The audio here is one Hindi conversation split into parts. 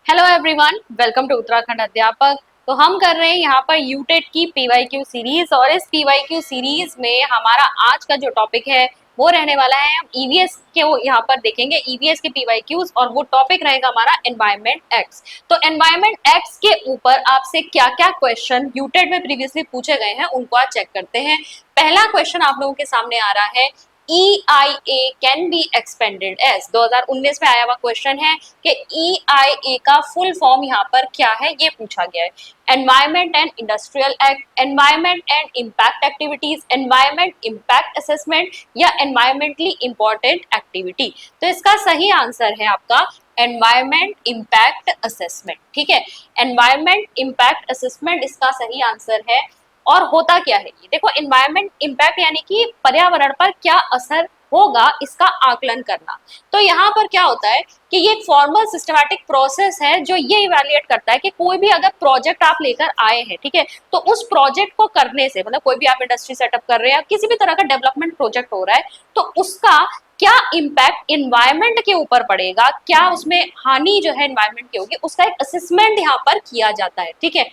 Hello everyone, welcome to Uttarakhand अध्यापक। तो हम कर रहे हैं यहाँ पर यूटेट की पीवाईक्यू सीरीज और इस पीवाईक्यू सीरीज में हमारा आज का जो टॉपिक है वो रहने वाला है। हम ईवीएस के यहाँ पर देखेंगे ईवीएस के पीवाईक्यूज और वो टॉपिक रहेगा हमारा एनवायरमेंट एक्ट्स। तो एनवायरमेंट एक्ट्स के ऊपर आपसे क्या क्या क्वेश्चन यूटेट में प्रीवियसली पूछे गए हैं उनको आज चेक करते हैं। पहला क्वेश्चन आप लोगों के सामने आ रहा है, EIA can be expanded as. 2019 में आया हुआ क्वेश्चन है कि EIA का फुल फॉर्म यहाँ पर क्या है, ये पूछा गया है। Environment and industrial act, environment and impact activities, environment impact assessment या एनवायरमेंटली इंपॉर्टेंट एक्टिविटी। तो इसका सही आंसर है आपका एनवायरमेंट इम्पैक्ट असेसमेंट। ठीक है, एनवायरमेंट इम्पैक्ट असेसमेंट इसका सही आंसर है। और होता क्या है ये देखो, एनवायरमेंट इम्पैक्ट यानी कि पर्यावरण पर क्या असर होगा इसका आकलन करना। तो यहाँ पर क्या होता है कि ये एक फॉर्मल सिस्टमैटिक प्रोसेस है जो ये इवैल्यूएट करता है कि कोई भी अगर प्रोजेक्ट आप लेकर आए हैं, ठीक है, तो उस प्रोजेक्ट को करने से मतलब कोई भी आप इंडस्ट्री सेटअप कर रहे हैं, किसी भी तरह का डेवलपमेंट प्रोजेक्ट हो रहा है, तो उसका क्या इम्पैक्ट इन्वायरमेंट के ऊपर पड़ेगा, क्या उसमें हानि जो है इन्वायरमेंट की होगी, उसका एक असेसमेंट यहाँ पर किया जाता है। ठीक है,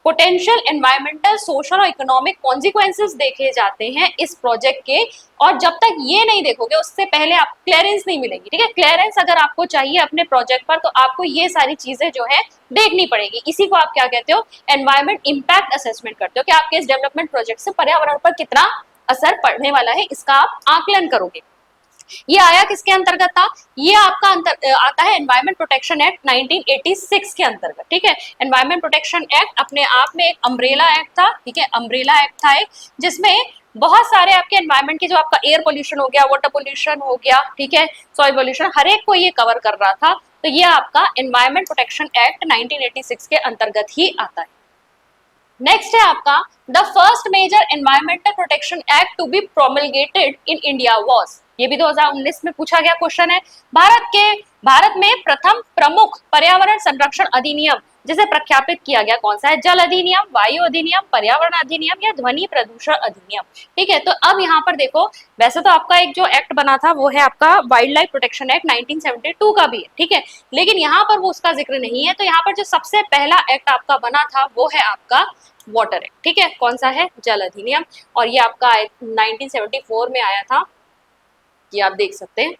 पोटेंशियल एनवायरमेंटल सोशल और इकोनॉमिक कॉन्सिक्वेंसेस देखे जाते हैं इस प्रोजेक्ट के। और जब तक ये नहीं देखोगे उससे पहले आप क्लियरेंस नहीं मिलेगी। ठीक है, क्लियरेंस अगर आपको चाहिए अपने प्रोजेक्ट पर तो आपको ये सारी चीजें जो है देखनी पड़ेगी। इसी को आप क्या कहते हो, एनवायरमेंट इम्पैक्ट असेसमेंट करते हो कि आपके इस डेवलपमेंट प्रोजेक्ट से पर्यावरण पर कितना असर पड़ने वाला है, इसका आप आकलन करोगे। ये आया किसके अंतर्गत था, ये आपका आता है एनवायरमेंट प्रोटेक्शन एक्ट 1986 के अंतर्गत। ठीक है, एनवायरमेंट प्रोटेक्शन एक्ट अपने आप में एक अम्ब्रेला एक्ट था। ठीक है, अम्ब्रेला एक्ट था एक, जिसमें बहुत सारे आपके एनवायरमेंट की जो आपका एयर पोल्यूशन हो गया, वाटर पोल्यूशन हो गया, ठीक है, सॉइल पोल्यूशन, हर एक को ये कवर कर रहा था। तो ये आपका एनवायरमेंट प्रोटेक्शन एक्ट 1986 के अंतर्गत ही आता है। नेक्स्ट है आपका, the first major environmental protection act to be promulgated in India was. ये भी 2019 में पूछा गया क्वेश्चन है। भारत में प्रथम प्रमुख पर्यावरण संरक्षण अधिनियम जिसे प्रख्यापित किया गया कौन सा है? जल अधिनियम, वायु अधिनियम, पर्यावरण अधिनियम या ध्वनि प्रदूषण अधिनियम। ठीक है, तो अब यहाँ पर देखो, वैसे तो आपका एक जो एक्ट बना था वो है आपका वाइल्ड लाइफ प्रोटेक्शन एक्ट 1972 का भी है। ठीक है, लेकिन यहाँ पर वो उसका जिक्र नहीं है। तो यहाँ पर जो सबसे पहला एक्ट आपका बना था वो है आपका वाटर एक्ट। ठीक है, कौन सा है? जल अधिनियम। और ये आपका 1974 में आया था, ये आप देख सकते हैं।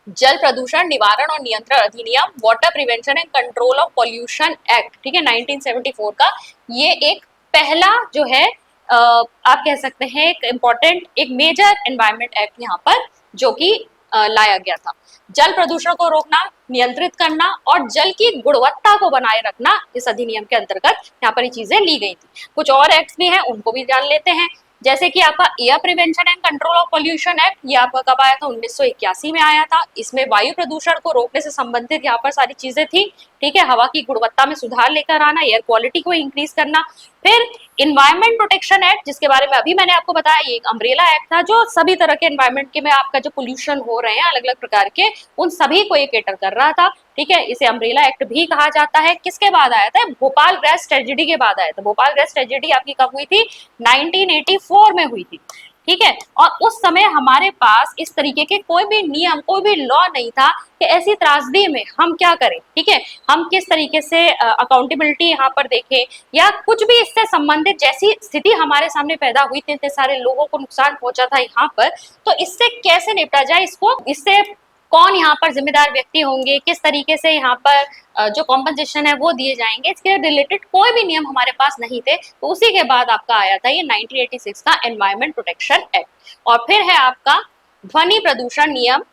जल प्रदूषण निवारण और नियंत्रण अधिनियम, water prevention and control of pollution act. ठीक है, 1974 का ये एक पहला जो है आप कह सकते हैं एक इम्पोर्टेंट, एक मेजर एनवायरमेंट एक्ट यहाँ पर जो कि लाया गया था। जल प्रदूषण को रोकना, नियंत्रित करना और जल की गुणवत्ता को बनाए रखना इस अधिनियम के अंतर्गत यहाँ पर ये चीजें ली गई थी। कुछ और एक्ट्स भी हैं, उनको भी जान लेते हैं। जैसे कि आपका air prevention and control of pollution act, ये आपका कब आया था? 1981 में आया था। इसमें वायु प्रदूषण को रोकने से संबंधित यहाँ पर सारी चीजें थी। ठीक है, हवा की गुणवत्ता में सुधार लेकर आना, एयर क्वालिटी को इंक्रीज करना। फिर इन्वायरमेंट प्रोटेक्शन एक्ट, जिसके बारे में अभी मैंने आपको बताया, ये एक अम्ब्रेला एक्ट था जो सभी तरह के एनवायरमेंट के में आपका जो पोल्यूशन हो रहे हैं अलग अलग प्रकार के, उन सभी को ये केटर कर रहा था। ठीक है, इसे अम्ब्रेला एक्ट भी कहा जाता है। किसके बाद आया था? भोपाल गैस ट्रेजेडी के बाद आया था। भोपाल गैस ट्रेजेडी आपकी कब हुई थी? 1984 में हुई थी। ठीक है, और उस समय हमारे पास इस तरीके के कोई भी नियम, कोई भी लॉ नहीं था कि ऐसी त्रासदी में हम क्या करें। ठीक है, हम किस तरीके से अकाउंटेबिलिटी यहाँ पर देखें या कुछ भी इससे संबंधित जैसी स्थिति हमारे सामने पैदा हुई थी, इतने सारे लोगों को नुकसान पहुंचा था यहाँ पर, तो इससे कैसे निपटा जाए, इसको इससे कौन यहाँ पर जिम्मेदार व्यक्ति होंगे, किस तरीके से यहाँ पर जो कॉम्पनसेशन है वो दिए जाएंगे, इसके रिलेटेड कोई भी नियम हमारे पास नहीं थे। तो उसी के बाद आपका आया था ये 1986 का एनवायरमेंट प्रोटेक्शन एक्ट। और फिर है आपका ध्वनि प्रदूषण नियम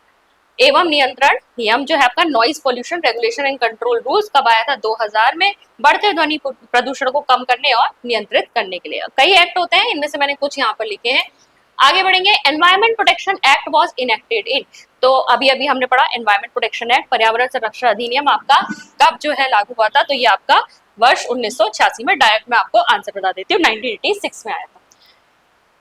एवं नियंत्रण नियम, जो है आपका noise pollution regulation and control rules, कब आया था? 2000 में, बढ़ते ध्वनि प्रदूषण को कम करने और नियंत्रित करने के लिए। कई एक्ट होते हैं, इनमें से मैंने कुछ यहाँ पर लिखे हैं। आगे बढ़ेंगे, environment protection act was enacted इन। तो अभी अभी हमने पढ़ा एनवायरमेंट प्रोटेक्शन एक्ट, पर्यावरण संरक्षण अधिनियम आपका कब जो है लागू हुआ था? तो ये आपका वर्ष 1986 में। डायरेक्ट मैं आपको आंसर बता देती हूँ, 1986 में आया था।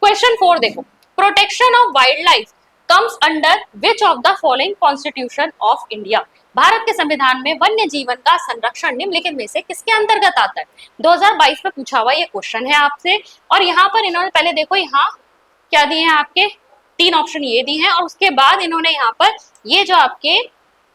क्वेश्चन 4 देखो, protection of wild life comes under which of the following constitution of India. Bharat के संविधान में वन्य जीवन का संरक्षण निम्नलिखित में से किसके अंतर्गत आता है? 2022 में पूछा हुआ ये क्वेश्चन है आपसे। और यहाँ पर इन्होंने पहले देखो, यहाँ क्या दिए हैं आपके? 3 ऑप्शन ये दिए हैं और उसके बाद इन्होंने यहाँ पर ये जो आपके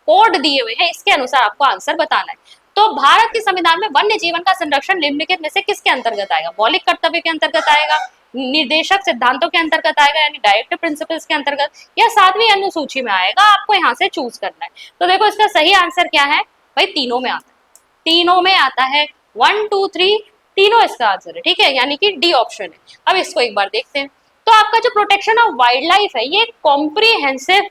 कोड दिए हुए हैं, इसके अनुसार आपको आंसर बताना है। तो भारत के संविधान में वन्य जीवन का संरक्षण निम्नलिखित में से किसके अंतर्गत आएगा? मौलिक कर्तव्य के अंतर्गत आएगा, निर्देशक सिद्धांतों के अंतर्गत आएगा यानी डायरेक्टिव प्रिंसिपल्स के अंतर्गत, या 7वीं अनुसूची में आएगा? आपको यहाँ से चूज करना है। तो देखो इसका सही आंसर क्या है भाई, तीनों में आता है, तीनों में आता है, 1 2 3 तीनों इसका आंसर है, ठीक है, यानी कि डी ऑप्शन है। अब इसको एक बार देखते हैं। तो आपका जो प्रोटेक्शन ऑफ वाइल्ड लाइफ है ये कॉम्प्रिहेंसिव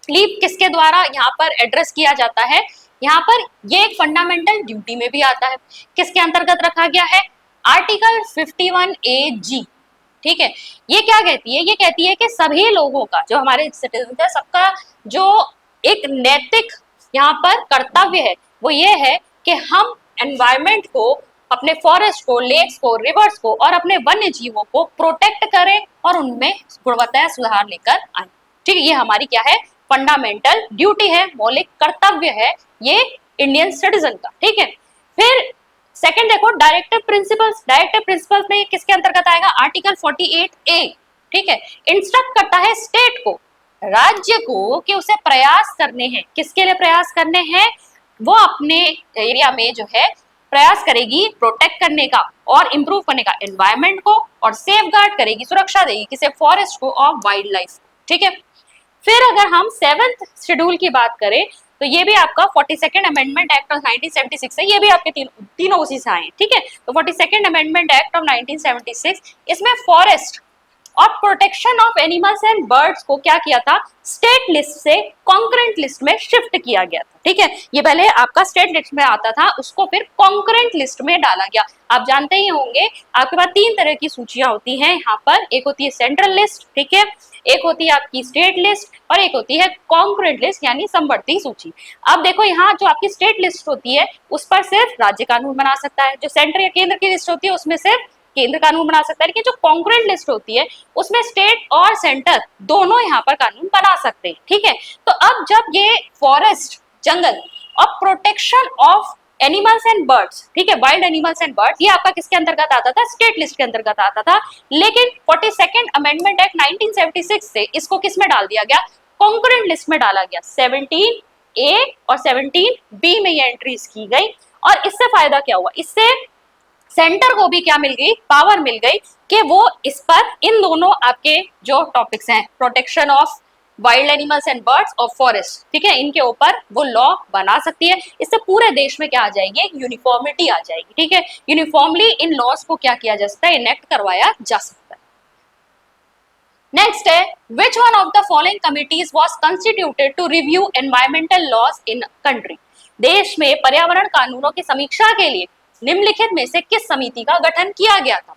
लीव किसके द्वारा यहाँ पर एड्रेस किया जाता है? यहाँ पर ये एक फंडामेंटल ड्यूटी में भी आता है। किसके अंतर्गत रखा गया है? आर्टिकल 51A(g), ठीक है। ये क्या कहती है? ये कहती है कि सभी लोगों का, जो हमारे सिटीजन है, सबका जो एक नैतिक यहाँ पर कर्तव्य है वो ये है कि हम एनवायरमेंट को, अपने फॉरेस्ट को, लेक्स को, रिवर्स को और अपने वन्य जीवों को प्रोटेक्ट करें और उनमें गुणवत्ता सुधार लेकर आए, ठीक है। ये हमारी क्या है? फंडामेंटल ड्यूटी है, मौलिक कर्तव्य है ये इंडियन सिटीजन का, ठीक है। फिर सेकंड देखो, डायरेक्टिव प्रिंसिपल्स। डायरेक्टिव प्रिंसिपल्स में किसके अंतर्गत आएगा? आर्टिकल 48A, ठीक है। इंस्ट्रक्ट करता है स्टेट को, राज्य को, कि उसे प्रयास करने हैं। किसके लिए प्रयास करने हैं? वो अपने एरिया में जो है प्रयास करेगी प्रोटेक्ट करने का और इंप्रूव करने का एनवायरमेंट को, और सेफ गार्ड करेगी, सुरक्षा देगी किसे? फॉरेस्ट को और वाइल्ड लाइफ, ठीक है। फिर अगर हम 7th शेड्यूल की बात करें तो ये भी आपका 42nd अमेंडमेंट एक्ट ऑफ 1976 है, ये भी आपके तीनों उसी से आए, ठीक है। तो 42nd अमेंडमेंट एक्ट ऑफ 1976, इसमें फॉरेस्ट और protection of animals and birds को क्या किया था? स्टेट लिस्ट से कॉन्करेंट लिस्ट में शिफ्ट किया गया था, ठीक है। ये पहले आपका स्टेट लिस्ट में आता था, उसको फिर कॉन्करेंट लिस्ट में डाला गया। आप जानते ही होंगे आपके पास 3 तरह की सूचियां होती हैं यहाँ पर, एक होती है सेंट्रल लिस्ट, ठीक है, एक होती है आपकी स्टेट लिस्ट और एक होती है कॉन्करेंट लिस्ट यानी समवर्ती सूची। अब देखो यहाँ जो आपकी स्टेट लिस्ट होती है उस पर सिर्फ राज्य कानून बना सकता है, जो सेंटर या केंद्र की लिस्ट होती है उसमें सिर्फ केंद्र कानून बना सकता है, लेकिन जो कॉन्करेंट लिस्ट होती है उसमें स्टेट और सेंटर दोनों यहाँ पर कानून बना सकते हैं, ठीक है। तो अब जब ये फॉरेस्ट, जंगल और protection of animals and birds, ठीक है, वाइल्ड एनिमल्स एंड बर्ड्स, ये आपका किसके अंतर्गत आता था? स्टेट लिस्ट के अंतर्गत आता था। लेकिन 42nd अमेंडमेंट एक्ट 1976 से इसको किस में डाल दिया गया? कॉन्करेंट लिस्ट में डाला गया। 17A और 17B में ये एंट्रीज की गई, और इससे फायदा क्या हुआ? इससे सेंटर को भी क्या मिल गई? पावर मिल गई कि वो इस पर, इन दोनों आपके जो टॉपिक्स हैं, protection of wild animals and birds और फॉरेस्ट, ठीक है, इनके ऊपर वो लॉ बना सकती है। इससे पूरे देश में क्या आ जाएगी? एक यूनिफॉर्मिटी आ जाएगी, ठीक है। यूनिफॉर्मली इन लॉज को क्या किया जा सकता है? इनेक्ट करवाया जा सकता है। नेक्स्ट है, which one of the following committees was constituted to review environmental laws in country? देश में पर्यावरण कानूनों की समीक्षा के लिए निम्नलिखित में से किस समिति का गठन किया गया था?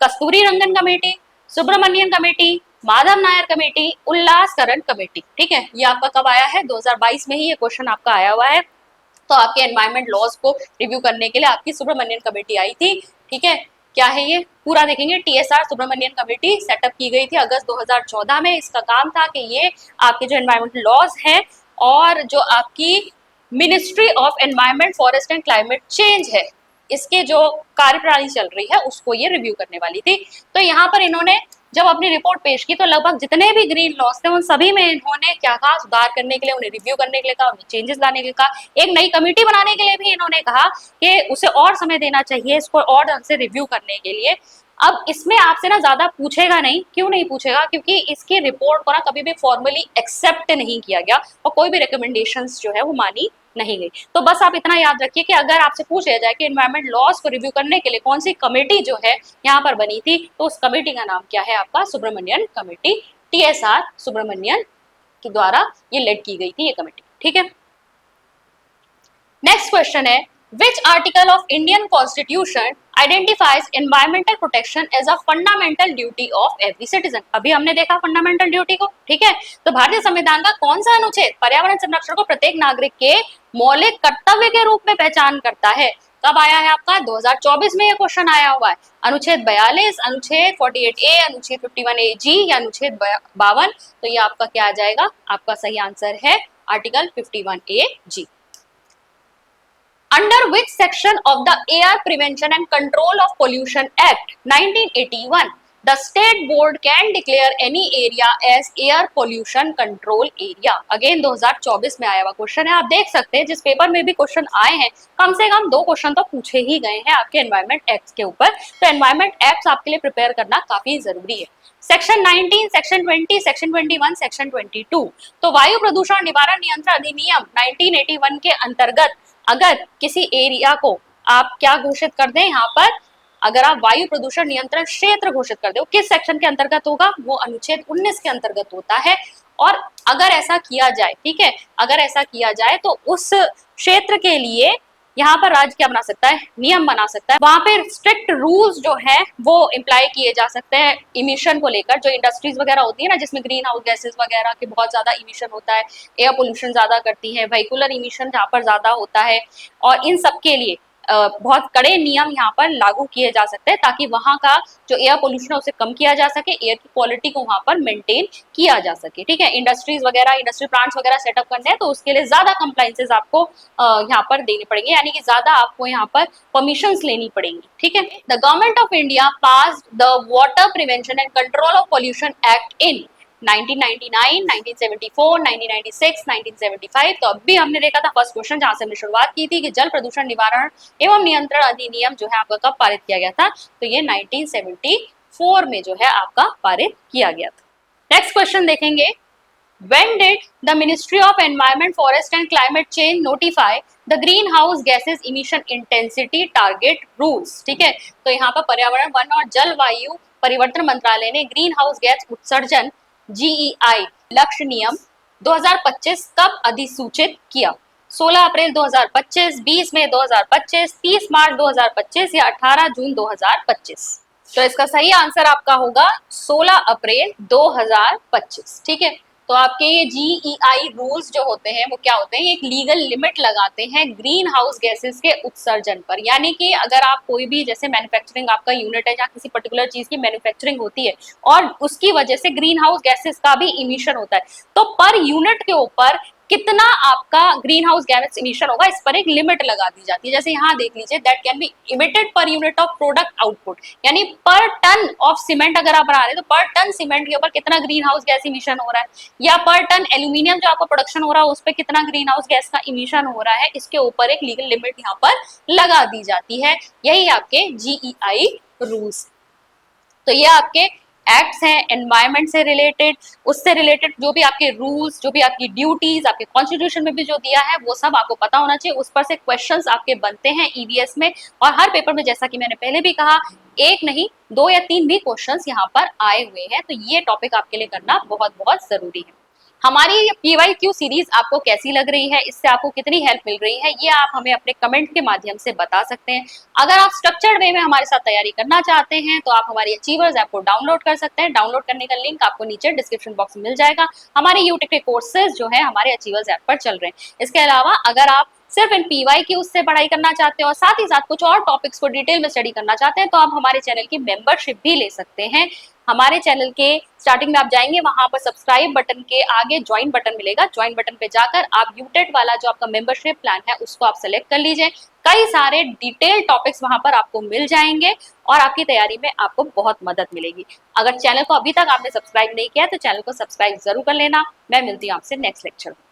Kasturi Rangan committee, Subramanian committee, Madhav Nair committee, Ullaskaran committee, ठीक है। ये आपका कब आया है? 2022 में ही ये क्वेश्चन आपका आया हुआ है। तो आपके एनवायरमेंट लॉज को रिव्यू करने के लिए आपकी सुब्रमण्यन कमेटी आई थी, ठीक है। क्या है ये? पूरा देखेंगे। TSR सुब्रमण्यन कमेटी सेटअप की गई थी अगस्त 2014 में। इसका काम था कि ये आपके जो एनवायरमेंट लॉज हैं और जो आपकी ministry of environment, forest and climate change है, इसके जो कार्यप्रणाली चल रही है उसको ये रिव्यू करने वाली थी। तो यहाँ पर इन्होंने जब अपनी रिपोर्ट पेश की तो लगभग जितने भी ग्रीन लॉस थे उन सभी में इन्होंने क्या कहा? सुधार करने के लिए, उन्हें रिव्यू करने के लिए कहा, उन्हें चेंजेस लाने के लिए कहा। एक नई कमेटी बनाने के लिए भी इन्होंने कहा कि उसे और समय देना चाहिए इसको और ढंग से रिव्यू करने के लिए। अब इसमें आपसे ना ज्यादा पूछेगा नहीं, क्यों नहीं पूछेगा? क्योंकि इसकी रिपोर्ट को ना कभी भी फॉर्मली एक्सेप्ट नहीं किया गया और कोई भी रिकमेंडेशंस जो है वो मानी नहीं गई। तो बस आप इतना याद रखिए कि अगर आपसे पूछा जाए कि एनवायरमेंट लॉस को रिव्यू करने के लिए कौन सी कमेटी जो है यहाँ पर बनी थी, तो उस कमेटी का नाम क्या है? आपका सुब्रमण्यन कमेटी। TSR सुब्रमण्यन के द्वारा ये लेड की गई थी ये कमेटी, ठीक है। नेक्स्ट क्वेश्चन है, which article of Indian Constitution identifies environmental protection as a fundamental duty of every citizen? अभी हमने देखा फंडामेंटल ड्यूटी को, ठीक है। तो भारतीय संविधान का कौन सा अनुच्छेद पर्यावरण संरक्षण को प्रत्येक नागरिक के मौलिक कर्तव्य के रूप में पहचान करता है? कब आया है आपका? 2024 में ये क्वेश्चन आया हुआ है। अनुच्छेद 42, अनुच्छेद 48A, अनुच्छेद 51AG या अनुच्छेद 52। तो ये आपका क्या आ जाएगा? आपका सही आंसर है article 51AG। Under which section of the Air Prevention and Control of Pollution Act 1981 the state board can declare any area as air pollution control area. Again 2024 में आया हुआ क्वेश्चन है, आप देख सकते हैं जिस पेपर में भी क्वेश्चन आए हैं कम से कम 2 क्वेश्चन तो पूछे ही गए हैं आपके एनवायरमेंट एक्ट के ऊपर। तो एनवायरमेंट एक्ट आपके लिए प्रिपेयर करना काफी जरूरी है। Section 19, section 20, section 21, section 22। तो वायु प्रदूषण निवारण नियंत्रण अधिनियम 1981 के अंतर्गत अगर किसी एरिया को आप क्या घोषित कर दें, यहाँ पर अगर आप वायु प्रदूषण नियंत्रण क्षेत्र घोषित कर दो, किस सेक्शन के अंतर्गत होगा, वो अनुच्छेद 19 के अंतर्गत होता है। और अगर ऐसा किया जाए, ठीक है, अगर ऐसा किया जाए तो उस क्षेत्र के लिए यहाँ पर राज्य क्या बना सकता है, नियम बना सकता है। वहां पर स्ट्रिक्ट रूल्स जो है वो इम्प्लाई किए जा सकते हैं इमिशन को लेकर। जो इंडस्ट्रीज वगैरह होती है ना, जिसमें ग्रीन हाउस गैसेस वगैरह के बहुत ज्यादा इमिशन होता है, एयर पोल्यूशन ज्यादा करती है, व्हीकुलर इमिशन जहाँ पर ज्यादा होता है, और इन सब के लिए बहुत कड़े नियम यहाँ पर लागू किए जा सकते हैं ताकि वहाँ का जो एयर पोल्यूशन है उसे कम किया जा सके, एयर की क्वालिटी को वहाँ पर मेंटेन किया जा सके। ठीक है, इंडस्ट्रीज वगैरह, इंडस्ट्री प्लांट्स वगैरह सेटअप करने हैं तो उसके लिए ज्यादा कंप्लाइंसेस आपको यहाँ पर देनी पड़ेंगे, यानी कि ज्यादा आपको यहाँ पर परमिशंस लेनी पड़ेंगी। ठीक है, the government of India passed the water prevention and control of pollution act in 1999, 1974, 1996, 1975। तो अभी हमने देखा था फर्स्ट क्वेश्चन जहां से हमने शुरुआत की थी कि जल प्रदूषण निवारण एवं नियंत्रण अधिनियम जो है आपका कब पारित किया गया था, तो ये 1974 में जो है आपका पारित किया गया था। नेक्स्ट क्वेश्चन देखेंगे, When did the Ministry of Environment, Forest and Climate Change notify the greenhouse gases emission intensity target rules? ठीक है, तो यहाँ पर पर्यावरण, वन और जलवायु परिवर्तन मंत्रालय ने ग्रीन हाउस गैस उत्सर्जन GEI लक्ष्य नियम 2025 कब अधिसूचित किया? 16 अप्रैल 2025, 20 मई 2025, 30 मार्च 2025 या 18 जून 2025? तो इसका सही आंसर आपका होगा 16 अप्रैल 2025। ठीक है, तो आपके ये GEI रूल्स जो होते हैं वो क्या होते हैं, एक लीगल लिमिट लगाते हैं ग्रीन हाउस गैसेस के उत्सर्जन पर। यानी कि अगर आप कोई भी जैसे मैन्युफैक्चरिंग आपका यूनिट है जहाँ किसी पर्टिकुलर चीज की मैन्युफैक्चरिंग होती है और उसकी वजह से ग्रीन हाउस गैसेस का भी इमिशन होता है, तो पर यूनिट के ऊपर कितना आपका ग्रीन हाउस गैस इमिशन होगा, इस पर एक लिमिट लगा दी जाती है। जैसे यहाँ देख लीजिए, that can be emitted per unit of product output, यानी पर टन ऑफ सीमेंट अगर आप बना रहे हैं तो पर टन सीमेंट के ऊपर कितना ग्रीन हाउस गैस इमिशन हो रहा है, या पर टन एल्यूमिनियम जो आपका प्रोडक्शन हो रहा है उस पर कितना ग्रीन हाउस गैस का इमिशन हो रहा है, इसके ऊपर एक लीगल लिमिट यहाँ पर लगा दी जाती है। यही आपके GEI रूल्स। तो ये आपके एक्ट्स हैं एनवायरमेंट से रिलेटेड, उससे रिलेटेड जो भी आपके रूल्स, जो भी आपकी ड्यूटीज आपके कॉन्स्टिट्यूशन में भी जो दिया है वो सब आपको पता होना चाहिए। उस पर से क्वेश्चंस आपके बनते हैं EVS में, और हर पेपर में जैसा कि मैंने पहले भी कहा, एक नहीं 2 या 3 भी क्वेश्चंस यहाँ पर आए हुए हैं। तो ये टॉपिक आपके लिए करना बहुत बहुत जरूरी है। हमारी PYQ सीरीज आपको कैसी लग रही है, इससे आपको कितनी हेल्प मिल रही है, ये आप हमें अपने कमेंट के माध्यम से बता सकते हैं। अगर आप स्ट्रक्चर्ड वे में हमारे साथ तैयारी करना चाहते हैं तो आप हमारी अचीवर्स ऐप को डाउनलोड कर सकते हैं। डाउनलोड करने का लिंक आपको नीचे डिस्क्रिप्शन बॉक्स में मिल जाएगा। हमारे यूट्यूब के कोर्सेज जो है हमारे अचीवर्स ऐप पर चल रहे हैं। इसके अलावा अगर आप सिर्फ इन PYQ से पढ़ाई करना चाहते हैं और साथ ही साथ कुछ और टॉपिक्स को डिटेल में स्टडी करना चाहते हैं तो आप हमारे चैनल की मेंबरशिप भी ले सकते हैं। हमारे चैनल के स्टार्टिंग में आप जाएंगे, वहां पर सब्सक्राइब बटन के आगे ज्वाइन बटन मिलेगा। ज्वाइन बटन पे जाकर आप यूटेट वाला जो आपका मेंबरशिप प्लान है उसको आप सेलेक्ट कर लीजिए। कई सारे डिटेल टॉपिक्स वहां पर आपको मिल जाएंगे और आपकी तैयारी में आपको बहुत मदद मिलेगी। अगर चैनल को अभी तक आपने सब्सक्राइब नहीं किया तो चैनल को सब्सक्राइब जरूर कर लेना। मैं मिलती हूँ आपसे नेक्स्ट लेक्चर में।